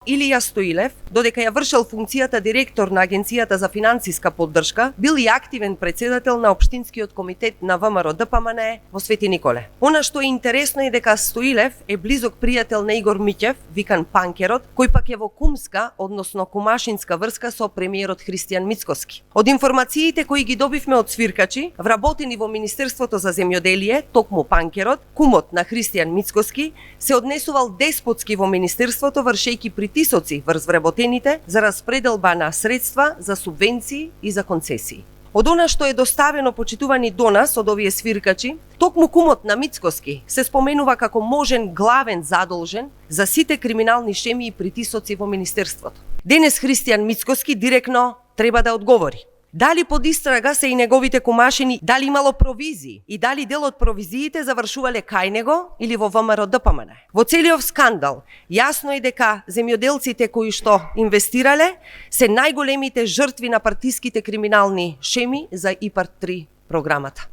Илија Стоилев, додека ја вршел функцијата директор на Агенцијата за финансиска поддршка, бил и активен председател на Општинскиот комитет на ВМРО ДПМНЕ во Свети Николе. Она што е интересно е дека Стоилев е близок пријател на Игор Миќев, викан Панкерот, кој пак е во кумска, односно кумашинска врска со премиерот Христијан Мицкоски. Од информациите кои ги добивме од свиркачи, вработени во Министерството за земјоделие, токму Панкерот, кумот на Христијан Мицкоски, се однесувал деспотски во Министерството, вршејќи притисоци врз вработените за распределба на средства за субвенции и за концесии. Од она што е доставено, почитувани до нас од овие свиркачи, токму кумот на Мицкоски се споменува како можен главен задолжен за сите криминални шеми и притисоци во Министерството. Денес Христијан Мицкоски директно треба да одговори. Дали под истрага се и неговите кумашини, дали имало провизии и дали дел од провизиите завршувале кај него или во ВМРО ДПМН. Во целиот скандал јасно е дека земјоделците кои што инвестирале се најголемите жртви на партиските криминални шеми за ИПАРД 3 програмата.